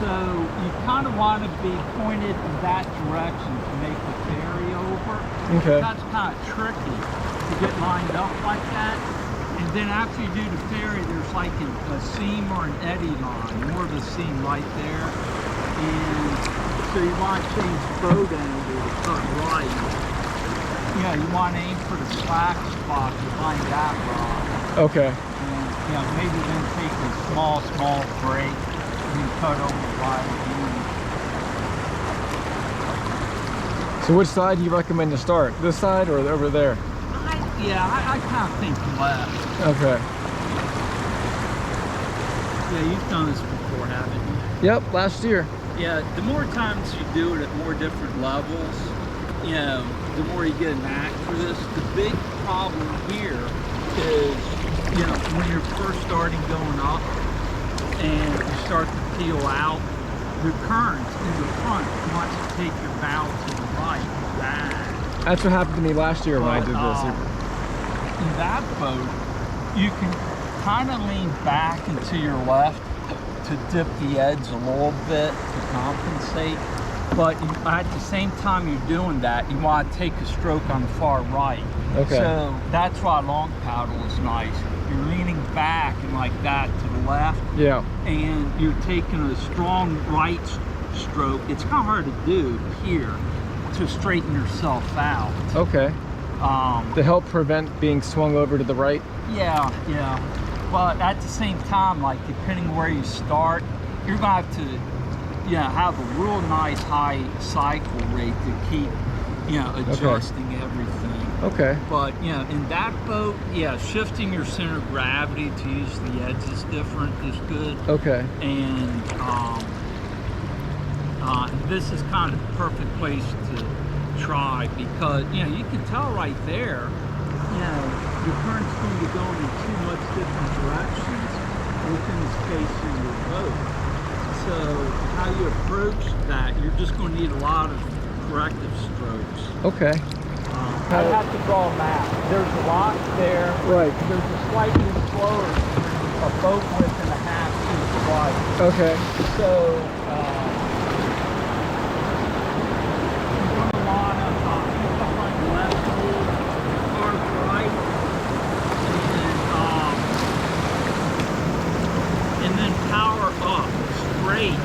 So you kind of want to be pointed in that direction to make the ferry over. Okay. That's kind of tricky to get lined up like that. And then after you do the ferry, there's like a seam or an eddy line, more of a seam right there. And so you want to change boat angle to cut right. Yeah, you want to aim for the slack spot behind that rock. Okay. And, you know, maybe then take a small break and cut over right again. So which side do you recommend to start? This side or over there? I kind of think left. Okay. Yeah, you've done this before, haven't you? Yep, last year. Yeah, the more times you do it at more different levels, you know, the more you get a knack for this. The big problem here is, you know, when you're first starting going up and you start to peel out, the current in the front wants to take your bow to the right, back. That's what happened to me last year when I did this. In that boat, you can kind of lean back and to your left to dip the edge a little bit to compensate. But at the same time you're doing that, you want to take a stroke on the far right. Okay. So that's why long paddle is nice. You're leaning back and like that to the left. Yeah. And you're taking a strong right stroke. It's kind of hard to do here to straighten yourself out. Okay. To help prevent being swung over to the right? Yeah. But at the same time, like depending where you start, you're gonna have to have a real nice high cycle rate to keep, adjusting everything. Okay. But in that boat, shifting your center of gravity to use the edges different is good. Okay. And this is kind of the perfect place to try because you can tell right there, your current's going to go in two much different directions within the space in your boat. So how you approach that, you're just going to need a lot of corrective strokes. Okay. I'd have to draw a map. There's a rock there. Right. There's a slightly slower, a boat width and a half to the right. Okay. So you're going to want to hit behind the left pole, hard right, and then power up straight,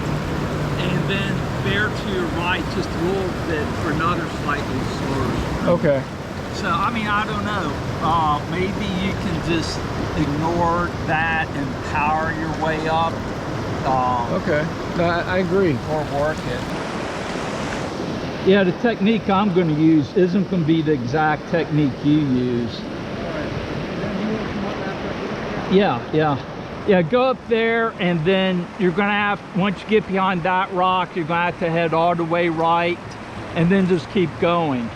and then bear to your right just a little bit for another slightly slower stroke. Okay. So, I mean, I don't know. Maybe you can just ignore that and power your way up. Okay. No, I agree. Or work it. Yeah, the technique I'm going to use isn't going to be the exact technique you use. Yeah, go up there, and then you're going to have, once you get behind that rock, you're going to have to head all the way right, and then just keep going.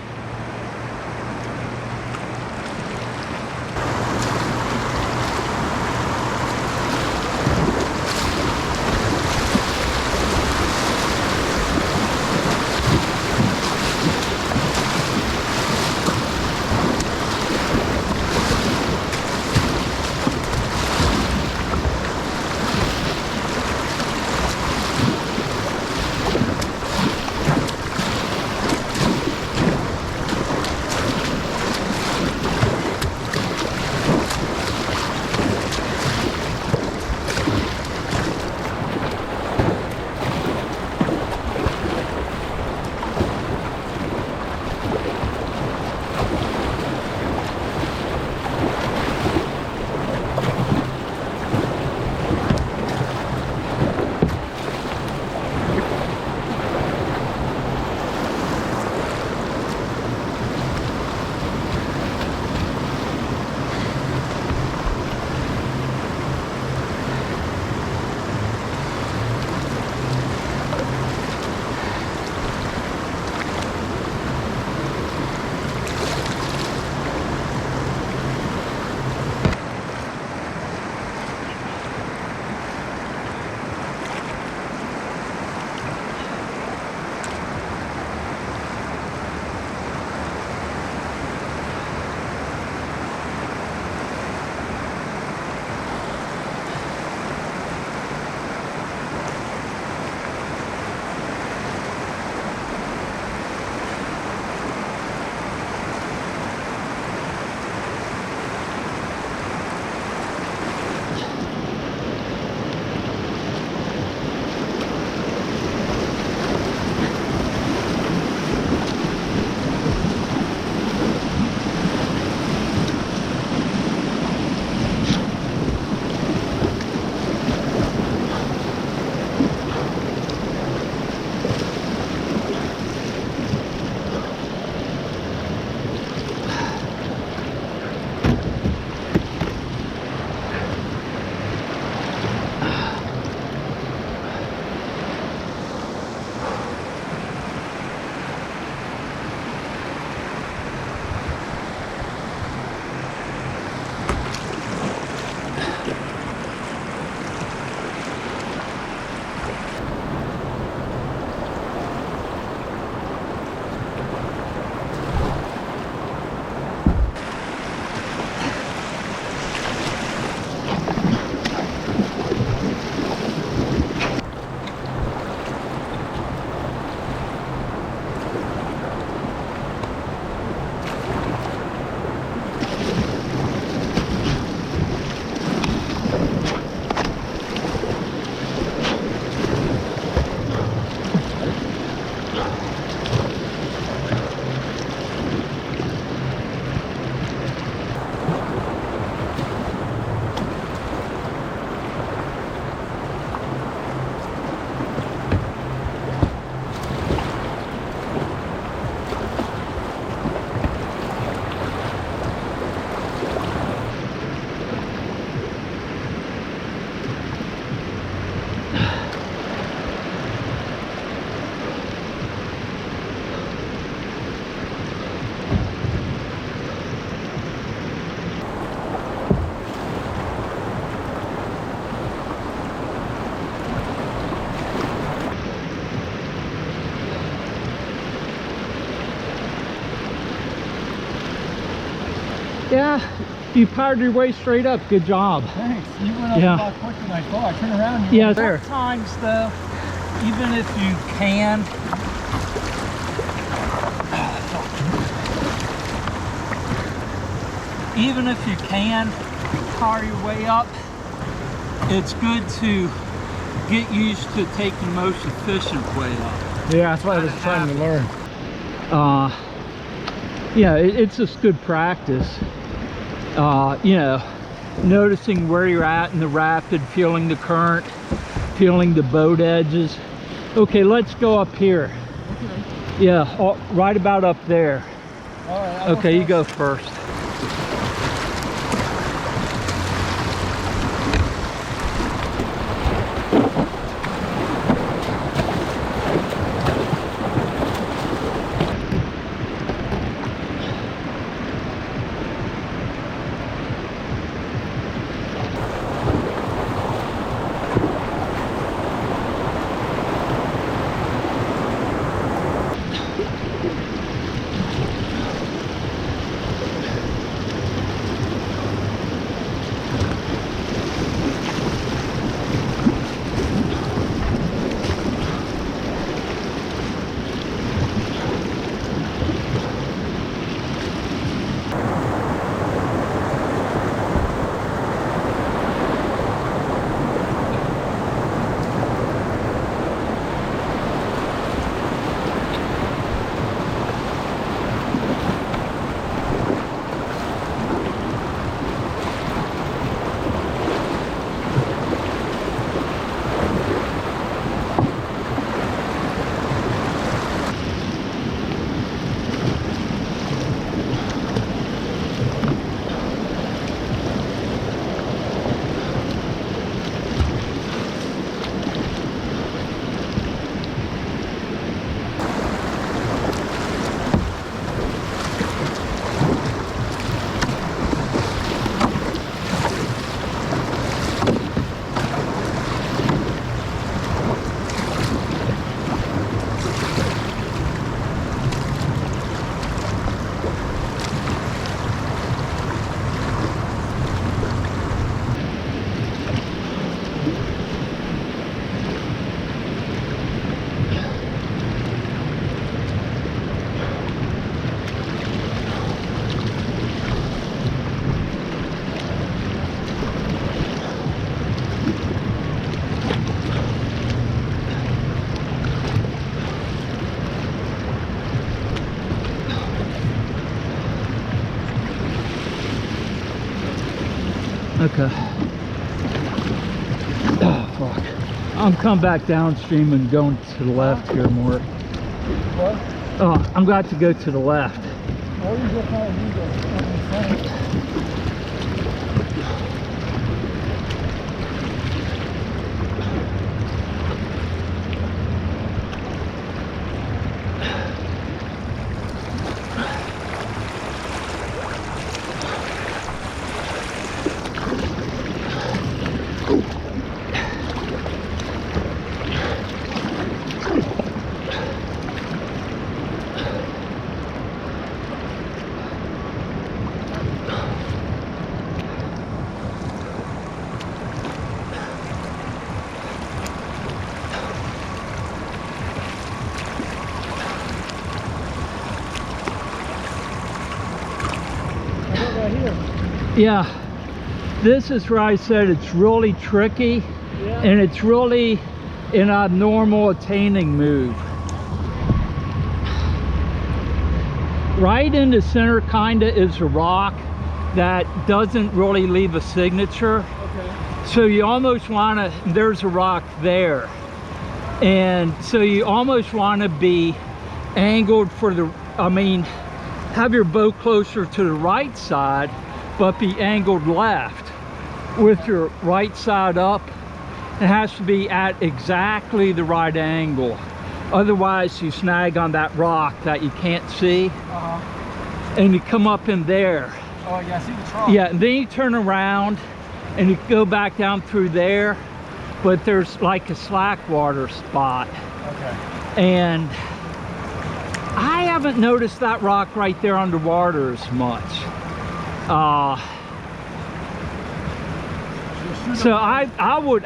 Yeah, you powered your way straight up. Good job. Thanks. You went up a lot quicker than I thought. I turned around and Yeah, there. sometimes though, even if you can, power your way up, it's good to get used to taking the most efficient way up. Yeah, that's what I was trying to learn. Yeah, it's just good practice. You know, noticing where you're at in the rapid, feeling the current, feeling the boat edges. Okay, let's go up here. Okay. Yeah, right about up there. All right. Okay, you go first. Okay. Oh, fuck. I'm coming back downstream and going to the left here more. What? Oh, I'm got to go to the left. Or you just how you go. Yeah, this is where I said it's really tricky, and it's really an abnormal attaining move. Right in the center kinda is a rock that doesn't really leave a signature. Okay. So you almost wanna, there's a rock there. And so you almost wanna be angled for the, have your boat closer to the right side, but be angled left with your right side up. It has to be at exactly the right angle. Otherwise you snag on that rock that you can't see. And you come up in there. Oh yeah, I see the trough. Yeah, and then you turn around and you go back down through there, but there's like a slack water spot. Okay. And I haven't noticed that rock right there underwater as much. So I would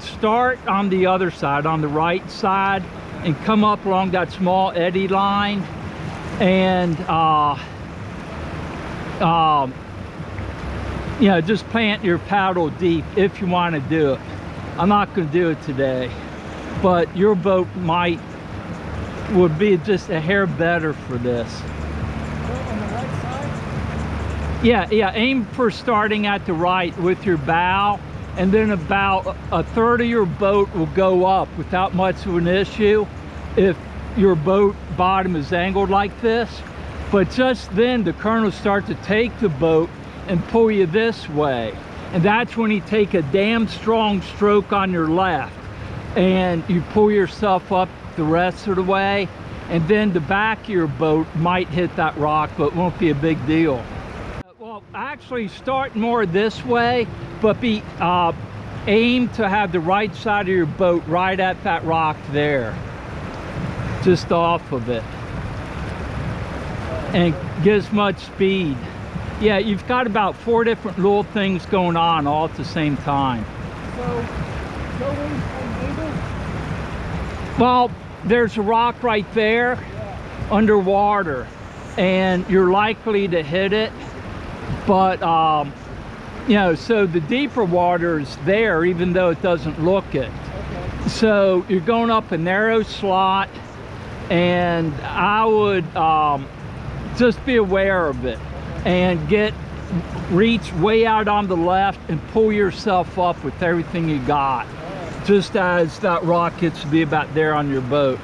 start on the other side, on the right side, and come up along that small eddy line, and you know, just plant your paddle deep if you want to do it. I'm not going to do it today, but your boat would be just a hair better for this. On the right side? Yeah, aim for starting at the right with your bow, and then about a third of your boat will go up without much of an issue if your boat bottom is angled like this. But just then the current will start to take the boat and pull you this way, and that's when you take a damn strong stroke on your left and you pull yourself up the rest of the way, and then the back of your boat might hit that rock, but it won't be a big deal. Well, actually start more this way, but aim to have the right side of your boat right at that rock there, just off of it, and get as much speed. Yeah, you've got about 4 different little things going on all at the same time. So, go in from angle? Well, there's a rock right there, underwater, and you're likely to hit it, but you know, so the deeper water is there even though it doesn't look it. Okay. So you're going up a narrow slot, and I would just be aware of it, and reach way out on the left and pull yourself up with everything you got, just as that rock gets to be about there on your boat.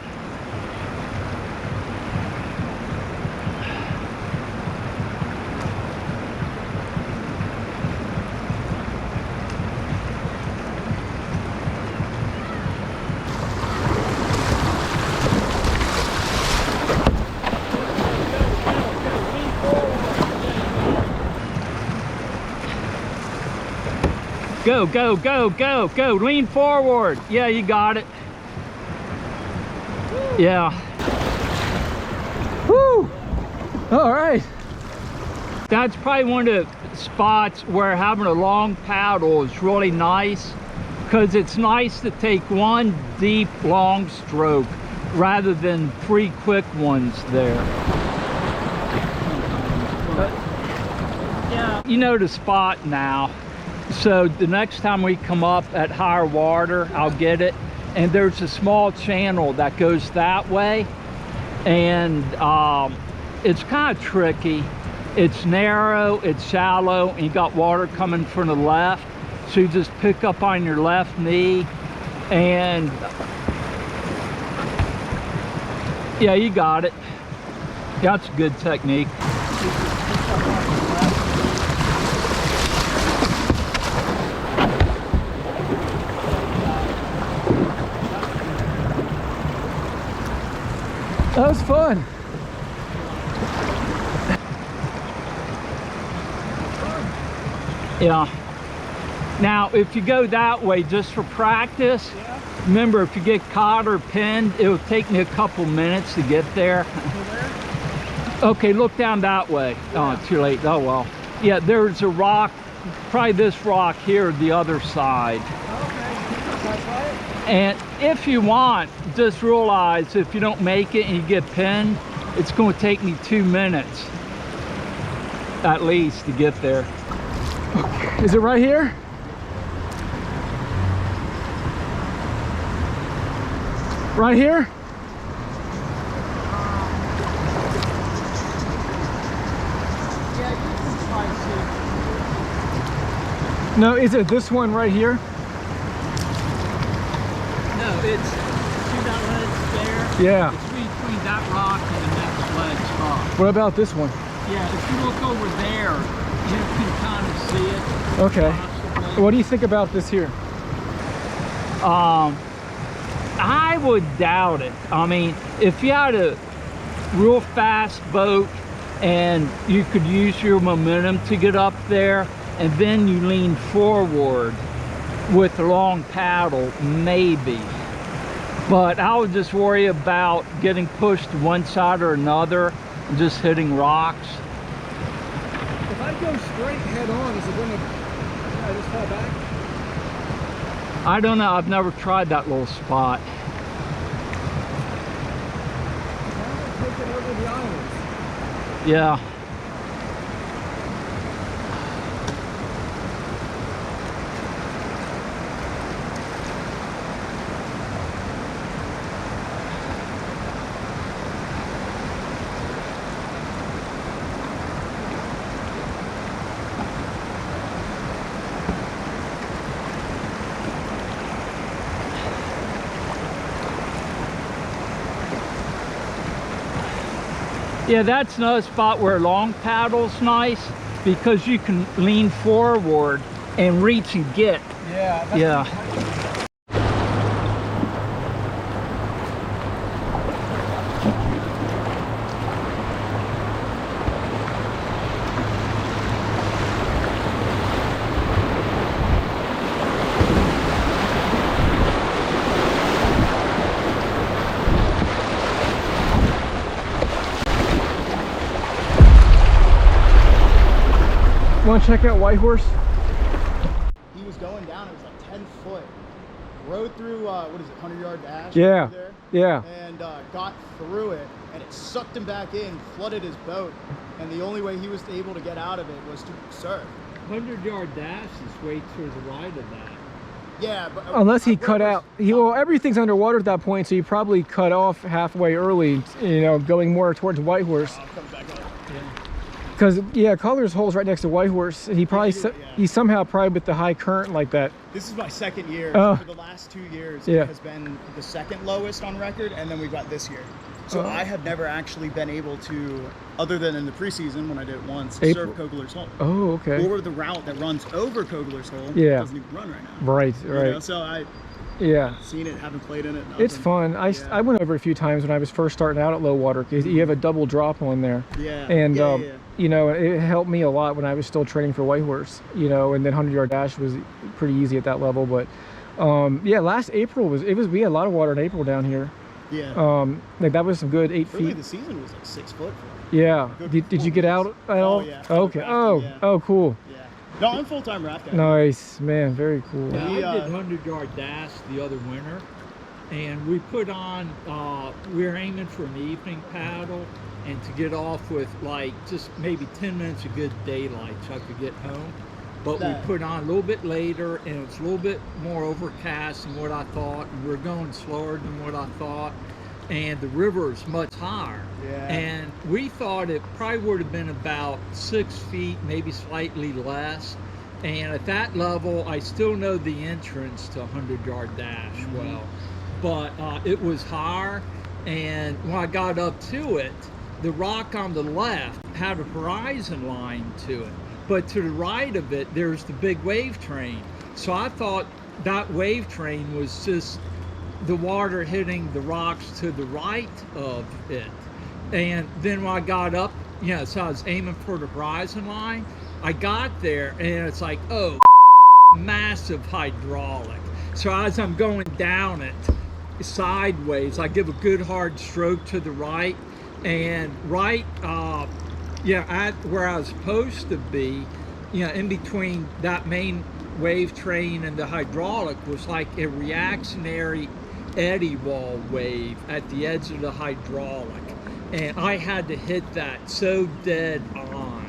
Go, go, go, go, go. Lean forward. Yeah, you got it. Yeah. Woo! All right. That's probably one of the spots where having a long paddle is really nice, because it's nice to take one deep, long stroke rather than 3 quick ones there. But, yeah, you know the spot now. So the next time we come up at higher water, I'll get it. And there's a small channel that goes that way, and it's kind of tricky. It's narrow, it's shallow, and you got water coming from the left, so you just pick up on your left knee, and yeah, you got it. That's a good technique. That was fun. Yeah. Now, if you go that way just for practice, remember, if you get caught or pinned, it'll take me a couple minutes to get there. Okay, look down that way. Oh, too late. Oh, well. Yeah, there's a rock, probably this rock here, the other side. And if you want, just realize if you don't make it and you get pinned, it's going to take me 2 minutes at least to get there. Okay. Is it right here? Right here? Yeah, you can try to. No, is it this one right here? No, it's, see that ledge there? Yeah. It's between that rock and the next ledge spot. What about this one? Yeah, if you look over there, you can kind of see it. Okay. Possibly. What do you think about this here? I would doubt it. I mean, if you had a real fast boat and you could use your momentum to get up there, and then you lean forward with a long paddle, maybe. But I would just worry about getting pushed to one side or another and just hitting rocks. If I go straight head on, is it going to just fall back? I don't know. I've never tried that little spot. Taking over the islands. Yeah. Yeah, that's another spot where long paddle's nice because you can lean forward and reach and get. Yeah. Yeah. Want to check out Whitehorse? He was going down, it was like 10 foot. Rode through, what is it, 100-yard dash? Yeah, there, yeah. And got through it, and it sucked him back in, flooded his boat, and the only way he was able to get out of it was to surf. 100-yard dash is way to the right of that. Yeah, but Unless he cut out. Well, everything's underwater at that point, so he probably cut off halfway early, you know, going more towards Whitehorse. Comes back up. Because, yeah, Colliers Hole's right next to Whitehorse. He probably, he somehow probably with the high current like that. This is my second year. Oh. For the last 2 years, Yeah. it has been the second lowest on record, and then we've got this year. So I have never actually been able to, other than in the preseason when I did it once, April. surf Kogler's Hole. Oh, okay. Or the route that runs over Kogler's Hole Yeah. doesn't even run right now. Right, You right. know, so I Yeah. seen it, haven't played in it. Nothing. It's fun. I went over a few times when I was first starting out at low water because you have a double drop on there. Yeah. And, yeah. you know, it helped me a lot when I was still training for Whitehorse, you know, and then 100-yard dash was pretty easy at that level. But, yeah, last April we had a lot of water in April down here. Yeah. Like that was some good 8 Really, feet. the season was like 6 foot. Yeah. Good Did you get out at all? yeah. Okay. Rafting, Oh, yeah. oh, cool. Yeah. No, I'm full-time raft guy. Nice, man. Very cool. Yeah, We, I did 100-yard dash the other winter, and we put on, we were aiming for an evening paddle, and to get off with like just maybe 10 minutes of good daylight so I could get home. But we put on a little bit later, and it was a little bit more overcast than what I thought, and we were going slower than what I thought, and the river is much higher. Yeah. And we thought it probably would have been about 6 feet, maybe slightly less. And at that level, I still know the entrance to 100-yard dash well, but it was higher. And when I got up to it, the rock on the left had a horizon line to it, but to the right of it, there's the big wave train. So I thought that wave train was just the water hitting the rocks to the right of it. And then when I got up, so I was aiming for the horizon line. I got there and it's like, oh, massive hydraulic. So as I'm going down it sideways, I give a good hard stroke to the right, and right, at where I was supposed to be, in between that main wave train and the hydraulic was like a reactionary eddy wall wave at the edge of the hydraulic, and I had to hit that so dead on.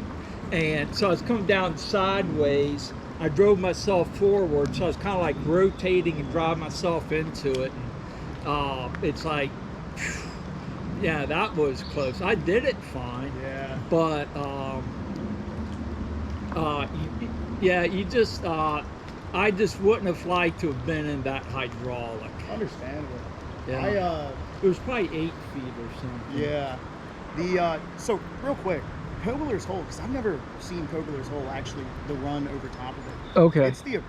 And so I was coming down sideways, I drove myself forward, so I was kind of like rotating and driving myself into it. And it's like, yeah, that was close. I did it fine. Yeah. But you just I just wouldn't have liked to have been in that hydraulic. Understandable. Yeah. It was probably 8 feet or something. Yeah. So real quick, Kogler's Hole, because I've never seen Kogler's Hole actually the run over top of it. Okay. It's the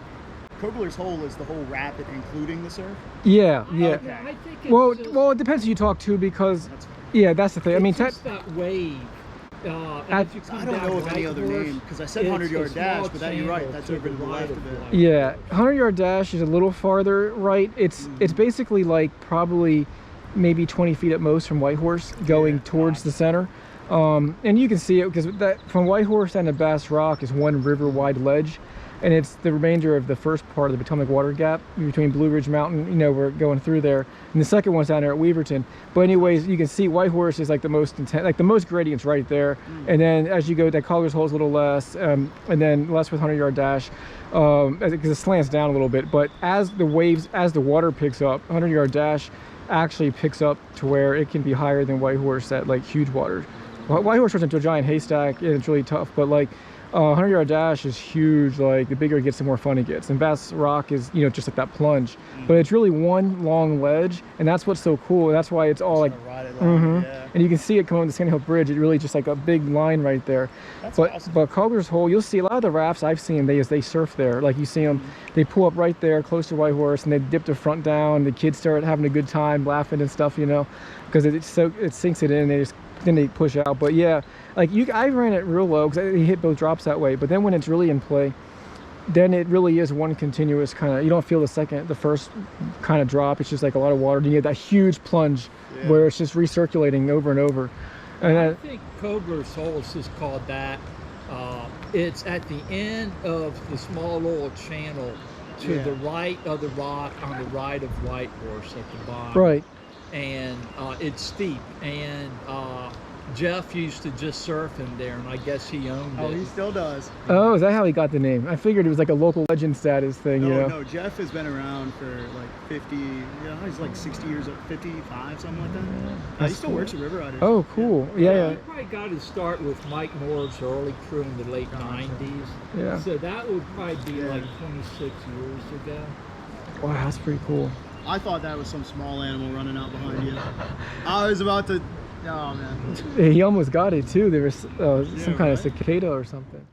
Kogler's Hole is the whole rapid, including the surf. Yeah, yeah. Okay. I think it's Well, it depends who you talk to because, that's the thing. I mean, it's just that wave. I don't know of any other name, because I said 100-yard dash, but that, you're right, that's over to the left of it. yeah, 100-yard dash is a little farther right. It's basically like probably maybe 20 feet at most from Whitehorse going towards the center. And you can see it because that from Whitehorse down to Bass Rock is one river wide ledge, and it's the remainder of the first part of the Potomac water gap between Blue Ridge Mountain, you know, we're going through there, and the second one's down there at Weaverton. But anyways, you can see Whitehorse is like the most intense, like the most gradients right there. And then as you go, that Colliers Hole is a little less, and then less with 100-yard dash, because it slants down a little bit. But as the waves, as the water picks up, 100-yard dash actually picks up to where it can be higher than Whitehorse at like huge water. Whitehorse turns into a giant haystack, and it's really tough, but like 100-yard dash is huge. Like the bigger it gets, the more fun it gets. And Bass Rock is, you know, just like that plunge, but it's really one long ledge, and that's what's so cool. That's why it's all like, yeah. And you can see it coming on the Shenandoah Bridge. It really just like a big line right there. That's but awesome. but Colliers Hole, you'll see a lot of the rafts I've seen. They surf there. Like you see them, they pull up right there close to Whitehorse, and they dip the front down. The kids start having a good time, laughing and stuff, you know, because it sinks it in. Then they push out. But yeah, like I ran it real low because they hit both drops that way. But then when it's really in play, then it really is one continuous kind of, you don't feel the first kind of drop. It's just like a lot of water. You get that huge plunge where it's just recirculating over and over. And I think Kobler's Hole is just called that. It's at the end of the small little channel to the right of the rock on the right of Whitehorse at the bottom. right. And it's steep, and Jeff used to just surf in there, and I guess he owned it. Oh, he still does. Oh, is that how he got the name? I figured it was like a local legend status thing, you know? No, Jeff has been around for like 50, he's like 60 years old, 55, something like that. He still works at River Riders. Oh, cool. Yeah. He probably got his start with Mike Moore's early crew in the late 90s. Yeah. So that would probably be like 26 years ago. Wow, that's pretty cool. I thought that was some small animal running out behind you. I was about to, oh man. He almost got it too. There was some kind of right? cicada or something.